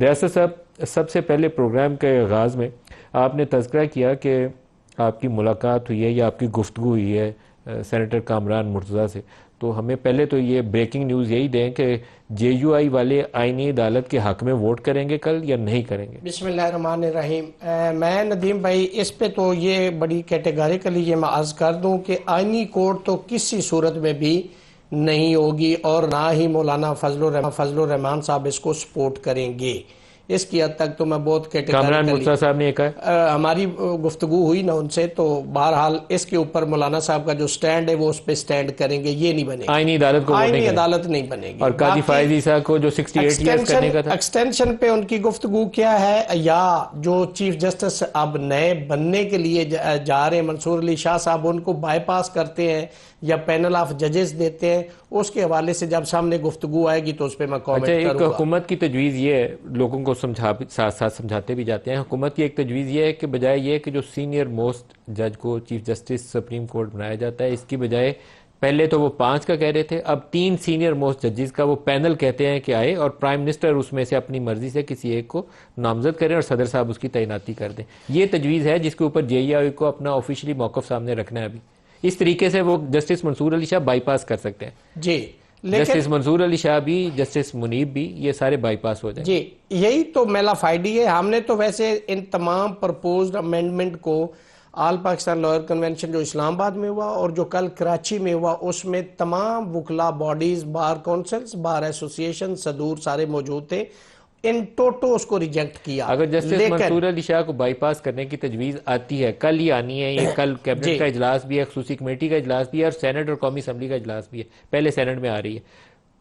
रियासत साहब, सबसे पहले प्रोग्राम के आगाज़ में आपने तज़किरा किया कि आपकी मुलाकात हुई है या आपकी गुफ्तगू हुई है सेनेटर कामरान मुर्तज़ा से। तो हमें पहले तो ये ब्रेकिंग न्यूज़ यही दें कि JUI वाले आईनी अदालत के हक़ में वोट करेंगे कल या नहीं करेंगे? बिस्मिल्लाहिर्रहमानिर्रहीम। मैं नदीम भाई इस पे तो ये बड़ी कैटेगरिकली ये मैं अर्ज़ कर दूं कि आईनी कोर्ट तो किसी सूरत में भी नहीं होगी और ना ही मौलाना फजलुर रहमान साहब इसको सपोर्ट करेंगे। इसकी हद तक तो मैं बहुत कामरान मुर्तज़ा साहब ने कहा, हमारी गुफ्तगू हुई ना उनसे, तो बहरहाल इसके ऊपर मौलाना साहब का जो स्टैंड है वो उस पे स्टैंड करेंगे, ये नहीं बनेगा। आईनी अदालत को आईनी अदालत नहीं बनेगी। और काजी फायज ईसा को जो 68 ईयर्स करने का था, एक्सटेंशन पे उनकी गुफ्तगू क्या है, या जो चीफ जस्टिस अब नए बनने के लिए जा रहे हैं मंसूर अली शाह साहब, उनको बाईपास करते हैं या पैनल ऑफ जजेस देते हैं, उसके हवाले से जब सामने गुफ्तगू आएगी तो उस पर मैं कॉमेंट करूंगा। हुकूमत की तजवीज़ ये है, लोगों को साथ साथ समझाते भी जाते हैं। हुकूमत की एक तजवीज़ ये है कि बजाय ये कि जो सीनियर मोस्ट जज को चीफ जस्टिस सुप्रीम कोर्ट बनाया जाता है, इसकी बजाय पहले तो वो 5 का कह रहे थे, अब 3 सीनियर मोस्ट जजेस का वो पैनल कहते हैं कि आए और प्राइम मिनिस्टर उसमें से अपनी मर्जी से किसी एक को नामजद करें और सदर साहब उसकी तैनाती कर दें। ये तजवीज़ है जिसके ऊपर JUI को अपना ऑफिशियली मौक़िफ़ सामने रखना है। अभी इस तरीके से वो जस्टिस मंसूर अली शाह बाईपास कर सकते हैं जी, जस्टिस मंसूर अली शाह भी, जस्टिस मुनीब भी, ये सारे बाईपास हो जाए। जी, यही तो मेलाफाइडी है। हमने तो वैसे इन तमाम प्रपोज्ड अमेंडमेंट को ऑल पाकिस्तान लॉयर कन्वेंशन जो इस्लामाबाद में हुआ और जो कल कराची में हुआ, उसमें तमाम वकला bodies, bar councils, bar association, सदूर सारे मौजूद थे, इन टोटो उसको रिजेक्ट किया। अगर जस्टिस मंसूर अली शाह को बाईपास करने की तजवीज़ आती है, कल ही आनी है, ये कल कैबिनेट का इजलास भी है, खसूसी कमेटी का इजलास भी है और सेनेट और कौमी असम्बली का इजलास भी है, पहले सेनेट में आ रही है,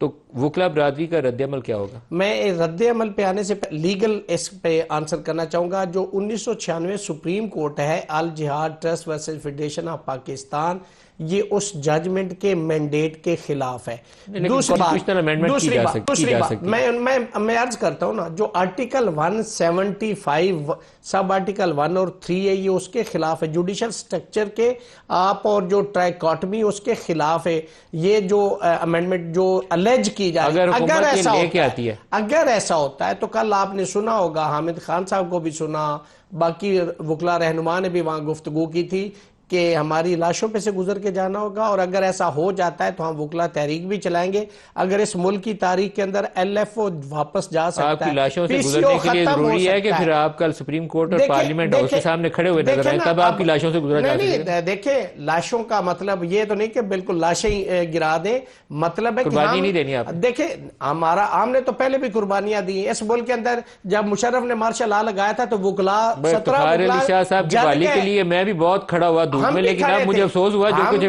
तो वकला बरादरी का रद्द-ए-अमल क्या होगा? मैं रद्द-ए-अमल पे आने से लीगल इस पे आंसर करना चाहूंगा। जो 1996 सुप्रीम कोर्ट है, अल जिहाद trust versus federation of Pakistan, ये उस जजमेंट के मैंडेट के खिलाफ है। दूसरी बात मैं अर्ज करता हूं ना, जो आर्टिकल 175 सब आर्टिकल 1 और 3 है, ये उसके खिलाफ है। जुडिशल स्ट्रक्चर के आप और जो ट्राइकॉटमी उसके खिलाफ है। ये जो अमेंडमेंट जो अलेज की जाए, अगर ऐसा होता है तो कल आपने सुना होगा, हामिद खान साहब को भी सुना, बाकी वकला रहनुमा ने भी वहां गुफ्तगू की थी कि हमारी लाशों पे से गुजर के जाना होगा। और अगर ऐसा हो जाता है तो हम वकला तहरीक भी चलाएंगे। अगर इस मुल्क की तारीख के अंदर LFO वापस जा सकता है, लाशों से गुजरने के लिए जरूरी है कि फिर आप कल सुप्रीम कोर्ट और पार्लियामेंट हाउस के सामने खड़े हुए नजर आए, तब आपकी लाशों से गुजरा जा सकेगा। देखिए, लाशों का मतलब ये तो नहीं कि बिल्कुल लाशें ही गिरा दें, मतलब है कुर्बानी नहीं देनी आप। देखिए, हमने तो पहले भी कुर्बानियां दी इस मुल्क के अंदर। जब मुशर्रफ ने मार्शल लॉ लगाया था तो वकला 17 शाह साहब की बहाली के लिए मैं भी बहुत खड़ा हुआ धूप में, लेकिन अब मुझे अफसोस हुआ जो कुछ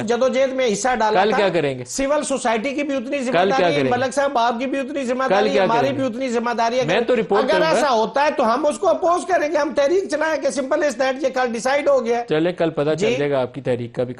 जदोजहद में हिस्सा डाला। कल क्या करेंगे? सिविल सोसाइटी की भी उतनी जिम्मेदारी है, मलक साहब आपकी भी उतनी जिम्मेदारी है, हमारी भी उतनी जिम्मेदारी है। मैं तो रिपोर्ट अगर ऐसा होता है तो हम उसको अपोज करेंगे, हम तहरीक चलाएंगे, सिंपल इज दैट। ये कल डिसाइड हो गया। चले, कल पता चल जाएगा आपकी तहरीक का भी।